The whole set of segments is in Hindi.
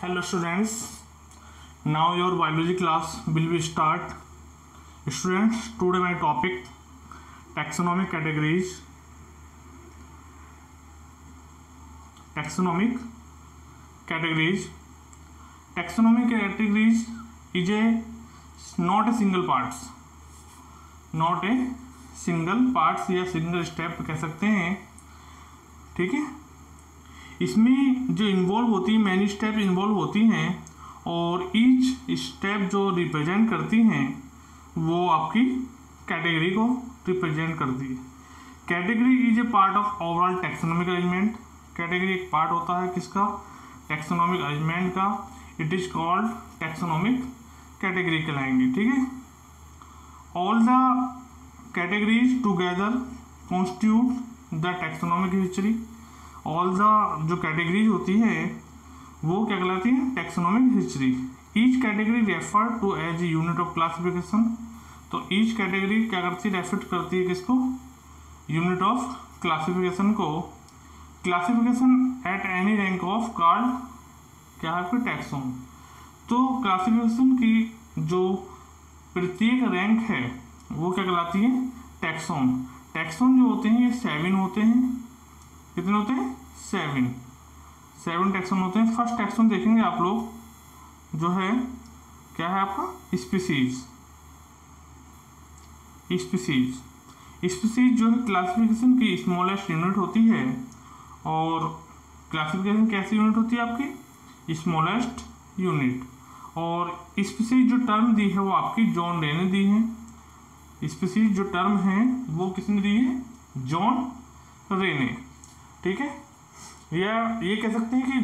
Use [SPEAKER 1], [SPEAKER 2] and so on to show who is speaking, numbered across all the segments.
[SPEAKER 1] Hello students, now your biology class will be start. Students, today my topic taxonomic categories. Taxonomic categories. Taxonomic categories is not a single parts, not a single parts या single step कह सकते हैं, ठीक है। इसमें जो इन्वॉल्व होती है मैनी स्टेप इन्वॉल्व होती हैं और ईच स्टेप जो रिप्रेजेंट करती हैं वो आपकी कैटेगरी को रिप्रेजेंट करती है। Category is a part of overall taxonomic arrangement. Category एक पार्ट होता है किसका? टैक्सोनॉमिक अरेंजमेंट का। It is called taxonomic category कहलाएंगे, ठीक है। All the categories together constitute the taxonomic history. All the जो कैटेगरीज होती है वो क्या कहलाती है? Taxonomic history. Each category refer to as a unit of classification. तो ईच कैटेगरी क्या करती है? रेफर करती है किसको? यूनिट ऑफ क्लासिफिकेशन को। Classification at any rank of card क्या है? आपके टैक्सोन। तो क्लासिफिकेशन की जो प्रत्येक रैंक है वो क्या कहलाती है? टैक्सोन। टैक्सोन जो होते हैं ये 7 होते हैं। कितने होते हैं? 7 टैक्सोन होते हैं। फर्स्ट टैक्सोन देखेंगे आप लोग जो है क्या है आपका? स्पीसीज। स्पीसीज जो है क्लासिफिकेशन की स्मॉलेस्ट यूनिट होती है। और क्लासिफिकेशन कैसी यूनिट होती है आपकी? Smallest unit. और स्पीसीज जो टर्म दी है वो आपकी जॉन रे ने दी है। स्पीसीज जो टर्म है वो किसने दी है? जॉन रे ने, ठीक है। या ये कह सकते हैं कि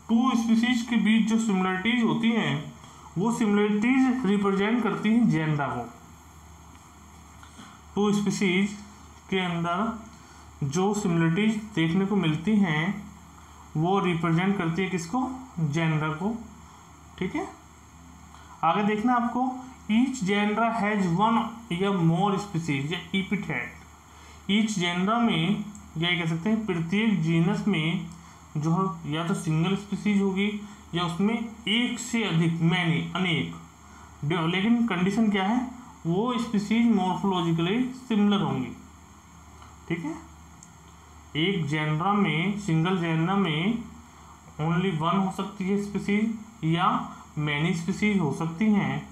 [SPEAKER 1] 2 स्पीसीज के बीच जो सिमिलरिटीज होती हैं वो सिमिलरिटीज रिप्रेजेंट करती हैं जेनरा को। 2 स्पीसीज के अंदर जो सिमिलरिटीज देखने को मिलती हैं वो रिप्रेजेंट करती है किसको? जेनरा को, ठीक है। आगे देखना आपको, ईच जेनरा हैज 1 या मोर स्पीसीज या एपिथेट। ईच जेनरा में या कह सकते हैं प्रत्येक जीनस में जो है या तो सिंगल स्पीसीज होगी या उसमें एक से अधिक मैनी अनेक, लेकिन कंडीशन क्या है? वो स्पीसीज मॉर्फोलॉजिकली सिमिलर होंगी, ठीक है। एक जेनरा में, सिंगल जेनरा में ओनली 1 हो सकती है स्पीसीज या मैनी स्पीसीज हो सकती हैं,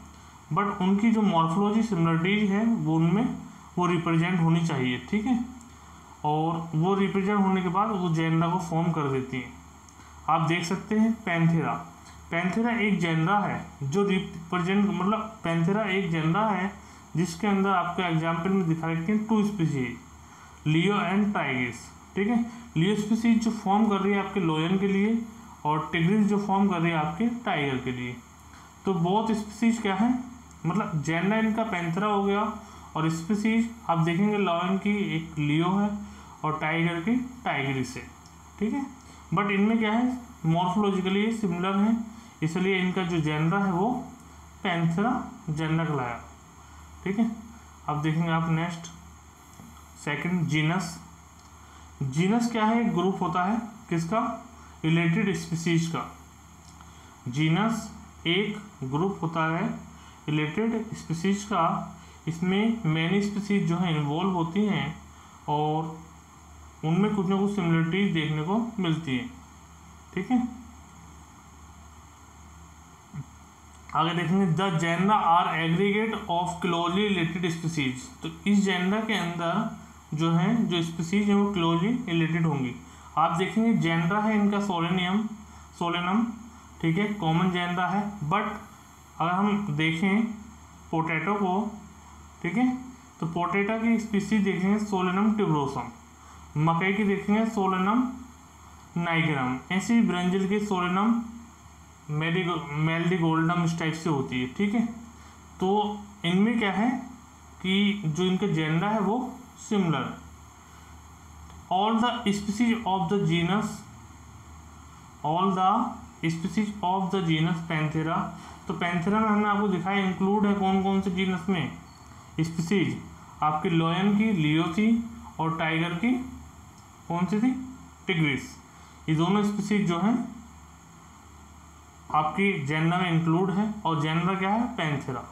[SPEAKER 1] बट उनकी जो मॉर्फोलॉजी सिमिलरिटीज है वो उनमें वो रिप्रेजेंट होनी चाहिए, ठीक है। और वो रिप्रेजेंट होने के बाद वो जेनरा को फॉर्म कर देती हैं। आप देख सकते हैं पैंथेरा। पैंथेरा एक जेनरा है जो रिप्रेजेंट, मतलब पैंथेरा एक जेनरा है जिसके अंदर आपके एग्जाम्पल में दिखा रखते हैं 2 स्पीसीज, लियो एंड टाइग्रिस, ठीक है। लियो स्पीसीज जो फॉर्म कर रही है आपके लोयन के लिए और टिग्रिस जो फॉर्म कर रही है आपके टाइगर के लिए। तो बहुत स्पीसीज क्या है, मतलब जेनरा इनका पैंथेरा हो गया और स्पीसीज आप देखेंगे लॉयन की एक लियो है और टाइगर की टाइग्रिस है, ठीक है। बट इनमें क्या है? मॉर्फोलॉजिकली सिमिलर है, इसलिए इनका जो जेनरा है वो पैंथेरा जेनरा कहलाया, ठीक है। अब देखेंगे आप नेक्स्ट सेकंड जीनस। जीनस क्या है? ग्रुप होता है किसका? रिलेटेड स्पीसीज का। जीनस एक ग्रुप होता है रिलेटेड स्पीसीज का। इसमें मैनी स्पीसीज जो है इन्वॉल्व होती हैं और उनमें कुछ ना कुछ सिमिलरिटीज देखने को मिलती है, ठीक है। आगे देखेंगे the genera are aggregate of closely related species. तो इस जेनरा के अंदर जो है जो स्पीसीज है वो क्लोजली रिलेटेड होंगी। आप देखेंगे जेनरा है इनका सोलेनम, ठीक है, कॉमन जेनरा है। बट अगर हम देखें पोटैटो को, ठीक है, तो पोटैटो की स्पीसीज देखेंगे सोलेनम ट्यूबरोसम, मकई की देखेंगे सोलेनम नाइग्रम, ऐसे ही ब्रंजल की सोलेनम मेल्डिगोल्डम इस टाइप से होती है, ठीक है। तो इनमें क्या है कि जो इनका जेनरा है वो similar. All the species of the genus Panthera. तो पैंथेरा में हमने आपको दिखाया इंक्लूड है कौन कौन से जीनस में स्पीसीज? आपकी लॉयन की लियो थी और टाइगर की कौन सी थी? टिग्रिस। ये दोनों स्पीसीज जो हैं आपकी जेनरा में इंक्लूड है और जेनरा क्या है, पैंथेरा।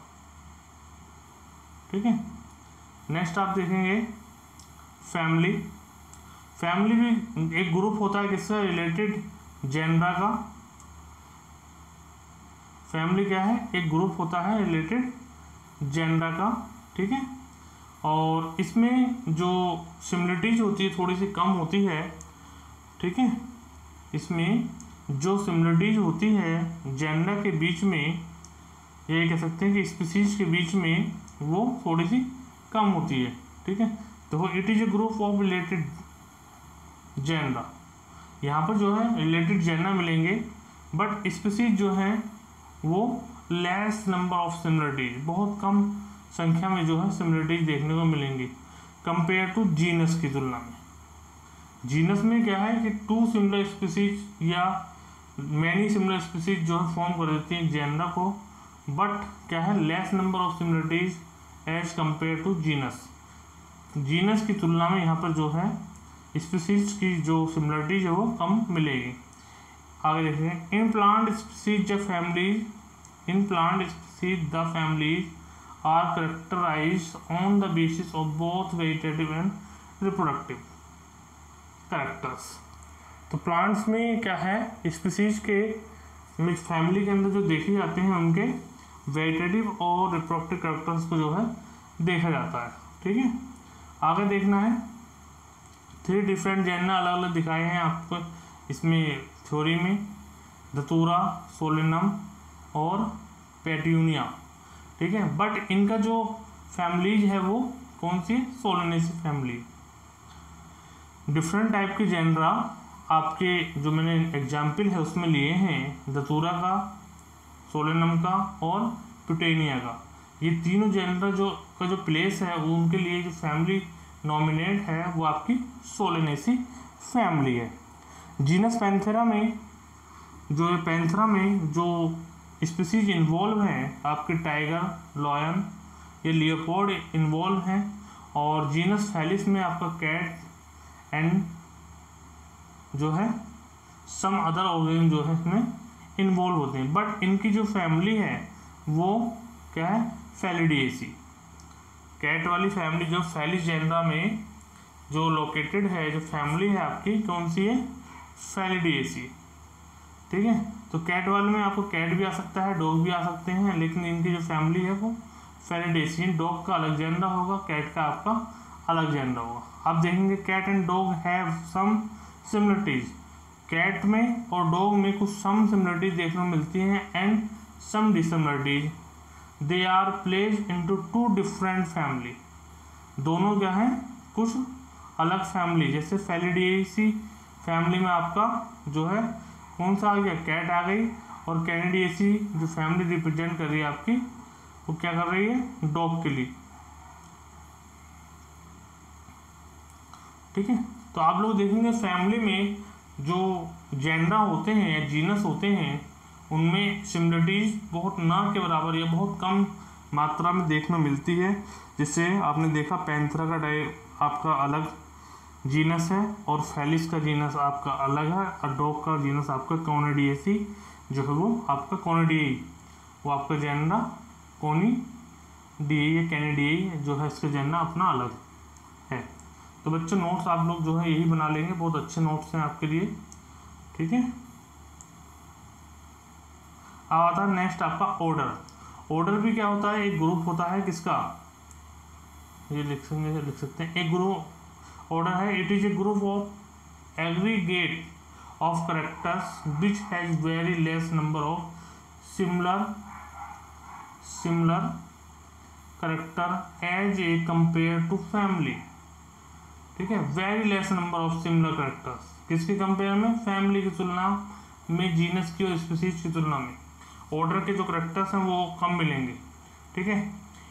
[SPEAKER 1] ठीक है, नेक्स्ट आप देखेंगे फैमिली। फैमिली भी एक ग्रुप होता है किससे रिलेटेड, जेनरा का। फैमिली क्या है, एक ग्रुप होता है रिलेटेड जेनरा का। ठीक है, और इसमें जो सिमिलरिटीज होती है थोड़ी सी कम होती है। ठीक है, इसमें जो सिमिलरिटीज होती है जेनरा के बीच में, ये कह सकते हैं कि स्पीसीज के बीच में, वो थोड़ी सी कम होती है। ठीक है, तो it is a group of related genera. यहाँ पर जो है रिलेटेड जेनरा मिलेंगे, बट स्पीसीज जो है वो लेस नंबर ऑफ सिमिलरिटीज, बहुत कम संख्या में जो है सिमिलरिटीज देखने को मिलेंगी कंपेयर टू जीनस की तुलना में। जीनस में क्या है कि 2 सिमिलर स्पीसीज या मैनी सिमिलर स्पीसीज जो है फॉर्म कर देती हैं जेनरा को, बट क्या है, less number of similarities as compare to genus. Genus की तुलना में यहाँ पर जो है स्पीसीज की जो सिमिलरिटीज है वो कम मिलेगी। आगे देखेंगे in plant species families, in plant species the families are characterized on the basis of both vegetative and reproductive characters. तो प्लांट्स में क्या है, स्पीसीज के फैमिली के अंदर जो देखे जाते हैं उनके वेजिटेटिव और रिप्रोडक्टिव कैरेक्टर्स को जो है देखा जाता है। ठीक है, आगे देखना है 3 डिफरेंट जेनरा अलग अलग दिखाए हैं आपको इसमें थ्योरी में, धतूरा, सोलेनम और पेट्यूनिया। ठीक है, बट इनका जो फैमिलीज है वो कौन सी, सोलेनेसी फैमिली। डिफरेंट टाइप के जेनरा आपके जो मैंने एग्जाम्पल है उसमें लिए हैं, धतूरा का, सोलेनम का और पेट्यूनिया का। ये तीनों जेनरा जो का जो प्लेस है उनके लिए जो फैमिली नॉमिनेट है वो आपकी सोलेनेसी फैमिली है। जीनस पैंथेरा में जो पैंथेरा में जो स्पीसीज इन्वॉल्व हैं आपके टाइगर, लॉयन या लियोपोर्ड इन्वॉल्व हैं, और जीनस फैलिस में आपका कैट एंड जो है सम अदर ऑर्गेनिज्म जो है इसमें इन्वॉल्व होते हैं, बट इनकी जो फैमिली है वो क्या है, फेलिडिएसी। कैट वाली फैमिली जो फैलिस जेनरा में जो लोकेटेड है, जो फैमिली है आपकी कौन सी है, फेलिडिएसी। ठीक है, तो कैट वाले में आपको कैट भी आ सकता है, डॉग भी आ सकते हैं, लेकिन इनकी जो फैमिली है वो फेलिडिएसी। डॉग का अलग जेनरा होगा, कैट का आपका अलग जेनरा होगा। आप देखेंगे cat and dog have some similarities, cat में और डॉग में कुछ सम सिमिलरिटीज देखने को मिलती हैं and some dissimilarities. They are placed into 2 different family, दोनों क्या हैं, कुछ अलग फैमिली। जैसे फेलिडिएसी फैमिली में आपका जो है कौन सा आ गया, कैट आ गई, और कैनिडिएसी जो फैमिली रिप्रेजेंट कर रही है आपकी वो क्या कर रही है, डॉग के लिए। ठीक है, तो आप लोग देखेंगे फैमिली में जो जेनरा होते हैं या जीनस होते हैं उनमें सिमिलरिटीज बहुत ना के बराबर या बहुत कम मात्रा में देखने मिलती है। जिससे आपने देखा पैंथेरा का आपका अलग जीनस है और फैलिस का जीनस आपका अलग है, और डॉग का जीनस आपका कॉनिडिएसी जो है वो आपका कॉनिडिएई, वो आपका जेनरा कॉनिडिएई या कैनिडिएई जो है इसका जेनरा अपना अलग है। तो बच्चों नोट्स आप लोग जो है यही बना लेंगे, बहुत अच्छे नोट्स हैं आपके लिए। ठीक है, अब आता है नेक्स्ट आपका ऑर्डर। ऑर्डर भी क्या होता है, एक ग्रुप होता है किसका, ये लिख सकते हैं एक ग्रुप ऑर्डर है। It is a group of aggregate of characters which has very less number of similar character as a compare to family. ठीक है, very less number of similar characters किसके कंपेयर में, फैमिली की तुलना में, जीनस की और स्पीसीज की तुलना में ऑर्डर के जो कैरेक्टर्स हैं वो कम मिलेंगे। ठीक है,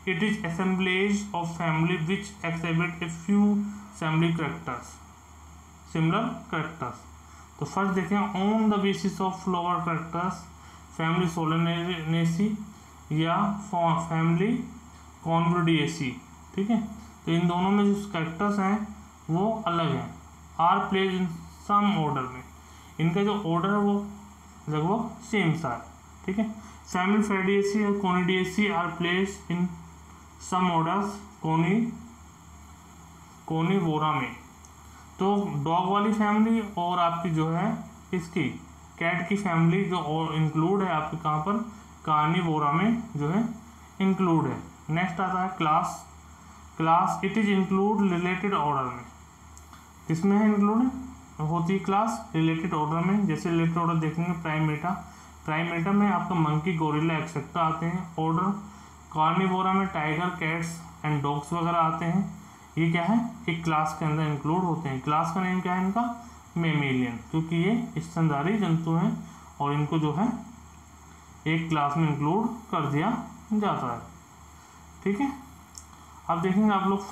[SPEAKER 1] it is assemblage of family which exhibit a few family characters, similar characters. तो फर्स्ट देखें, on the basis of lower characters family Solanaceae या फैमिली कॉन्वर्डिएसी। ठीक है, तो इन दोनों में जो कैरेक्टर्स हैं वो अलग हैं। Are placed in some order में, इनका जो ऑर्डर है वो लगभग सेम सा है। ठीक है। फैमिली फेडिएसी और Canidae are place in some orders Carnivora में। तो डॉग वाली फैमिली और आपकी जो है इसकी कैट की फैमिली जो और इंक्लूड है आपके कहाँ पर, कार्निवोरा में जो है इंक्लूड है। नेक्स्ट आता है class it is include related order में। किसमें है इंक्लूड होती है क्लास, रिलेटेड ऑर्डर में। जैसे रिलेटेड ऑर्डर देखेंगे प्राइमेटा में आपका मंकी, गोरिल्ला एक्सेट्रा आते हैं ऑर्डर। कार्निवोरा में टाइगर, कैट्स एंड डॉग्स वगैरह आते हैं। ये क्या है, एक क्लास के अंदर इंक्लूड होते हैं। क्लास का नेम क्या है इनका, मेमेलियन, क्योंकि ये स्तनधारी जंतु हैं और इनको जो है एक क्लास में इंक्लूड कर दिया जाता है। ठीक है। अब देखेंगे आप लोग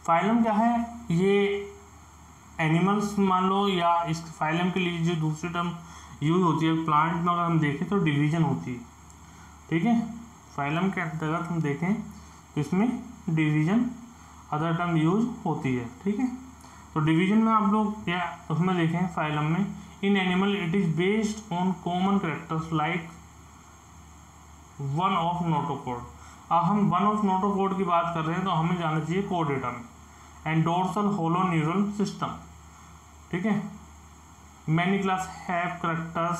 [SPEAKER 1] फाइलम क्या है, ये एनिमल्स मान लो, या इस फाइलम के लिए जो दूसरी टर्म यूज होती है प्लांट में अगर हम देखें तो डिवीजन होती है। ठीक है। फाइलम के अंतर्गत हम देखें तो इसमें डिवीजन अदर टर्म यूज होती है। ठीक है। तो डिवीजन में आप लोग या उसमें देखें फाइलम में, in animal it is based on common characters like one of notochord. अब हम वन ऑफ नोटोकोड की बात कर रहे हैं तो हमें जाना चाहिए कोडेटा में। And dorsal hollow neural system. ठीक है। Many class have characters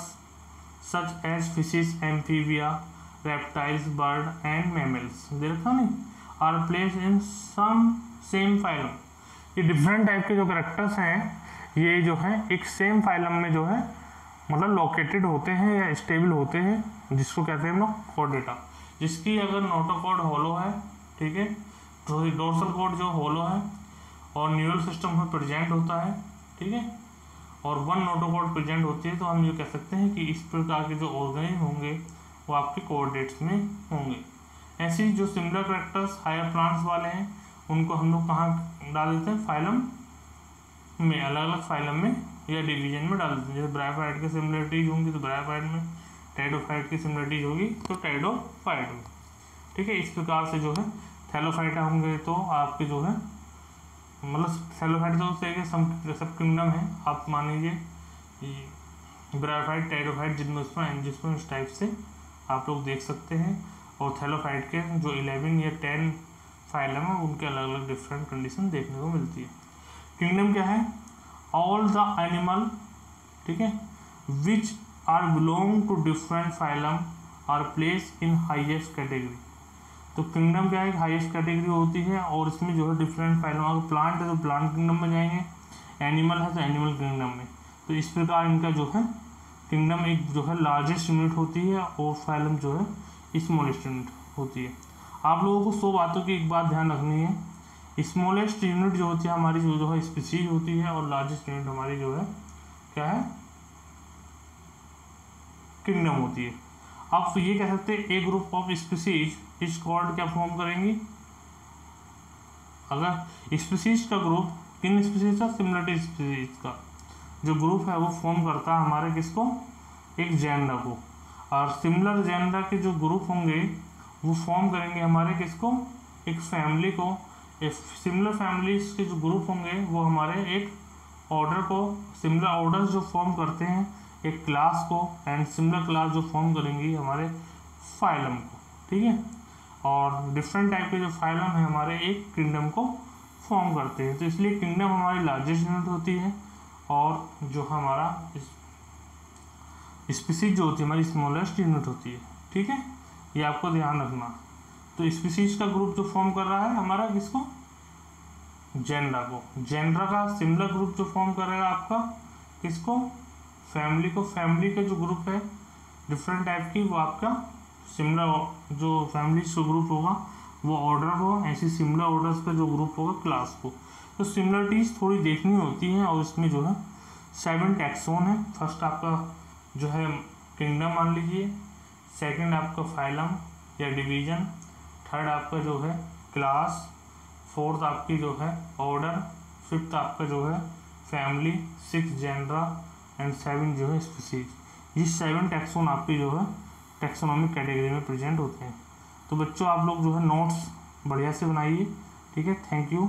[SPEAKER 1] such as fishes, amphibia, reptiles, bird and mammals, देखा नहीं, are place in some same phylum. ये डिफरेंट टाइप के जो कैरेक्टर्स हैं ये जो है एक सेम फाइलम में जो है मतलब लोकेटेड होते हैं या स्टेबल होते हैं, जिसको कहते हैं हम लोग कोडेटा। जिसकी अगर नोटोकोड होलो है, ठीक है, तो डोर्सल कोड जो होलो है और न्यूरल सिस्टम में प्रेजेंट होता है, ठीक है, और वन नोटोकोड प्रेजेंट होती है, तो हम ये कह सकते हैं कि इस प्रकार के जो ऑर्गेनिज होंगे वो आपके कोऑर्डिनेट्स में होंगे। ऐसे ही जो सिमिलर कैरेक्टर्स हायर प्लांट्स वाले हैं उनको हम लोग कहाँ डाल देते हैं, फाइलम में, अलग अलग फाइलम में या डिवीजन में डाल देते हैं। जैसे ब्रायोफाइट की सिमिलरिटीज होंगी तो ब्रायोफाइट में, टेडोफाइट की सिमिलरिटीज होगी तो टेडोफाइट में। ठीक है। इस प्रकार से जो है थैलोफाइटा होंगे तो आपके जो है मतलब थैलोफाइट तो सब किंगडम है, आप मान लीजिए ब्रायोफाइट, टेडोफाइट, जिम्नोस्पर्म इस टाइप से आप लोग देख सकते हैं। और थैलोफाइट के जो 11 या 10 फाइलम है उनके अलग अलग डिफरेंट कंडीशन देखने को मिलती है। किंगडम क्या है, ऑल द एनिमल, ठीक है, which are belong to different phylum are place in highest category. तो किंगडम क्या है, हाईएस्ट कैटेगरी होती है और इसमें जो है डिफरेंट फाइलम, अगर प्लांट है तो प्लांट किंगडम में जाएंगे, एनिमल है तो एनिमल किंगडम में। तो इस प्रकार इनका जो है किंगडम एक जो है लार्जेस्ट यूनिट होती है और फाइलम जो है स्मॉलेस्ट यूनिट होती है। आप लोगों को 100 बातों की एक बात ध्यान रखनी है, स्मॉलेस्ट यूनिट जो होती है हमारी जो है स्पीसीज होती है और लार्जेस्ट यूनिट हमारी जो है क्या है, किंगडम होती है। आप ये कह सकते हैं a group of species is called, क्या फॉर्म करेंगी, अगर स्पीसीज का ग्रुप किन स्पीसीज का, सिमिलरिटी स्पीसीज का जो ग्रुप है वो फॉर्म करता है हमारे किसको, एक जेनरा को। और सिमिलर जेनरा के जो ग्रुप होंगे वो फॉर्म करेंगे हमारे किसको, एक फैमिली को। सिमिलर फैमिलीज के जो ग्रुप होंगे वो हमारे एक ऑर्डर को, सिमिलर ऑर्डर जो फॉर्म करते हैं एक क्लास को, एंड सिमिलर क्लास जो फॉर्म करेंगी हमारे फाइलम को। ठीक है। और डिफरेंट टाइप के जो फाइलम है हमारे एक किंगडम को फॉर्म करते हैं। तो इसलिए किंगडम हमारी लार्जेस्ट यूनिट होती है और जो हमारा स्पीसीज जो होती है हमारी स्मॉलेस्ट यूनिट होती है। ठीक है। ये आपको ध्यान रखना। तो स्पीसीज का ग्रुप जो फॉर्म कर रहा है हमारा किसको, जेनरा को। जेनरा का सिमिलर ग्रुप जो फॉर्म करेगा आपका किसको, फैमिली को। फैमिली का जो ग्रुप है डिफरेंट टाइप की वो आपका सिमिलर जो फैमिलीज का ग्रुप होगा वो ऑर्डर को, ऐसी सिमिलर ऑर्डर्स का जो ग्रुप होगा क्लास को। तो सिमिलरिटीज थोड़ी देखनी होती हैं और इसमें जो है 7 टैक्सोन है। फर्स्ट आपका जो है किंगडम मान लीजिए, सेकंड आपका फाइलम या डिवीजन, थर्ड आपका जो है क्लास, फोर्थ आपकी जो है ऑर्डर, फिफ्थ आपका जो है फैमिली, 6 जेनरा एंड 7 जो है स्पीसीज। ये 7 टैक्सोन आपकी जो है टैक्सोनॉमिक कैटेगरी में प्रेजेंट होते हैं। तो बच्चों आप लोग जो है नोट्स बढ़िया से बनाइए। ठीक है। Thank you.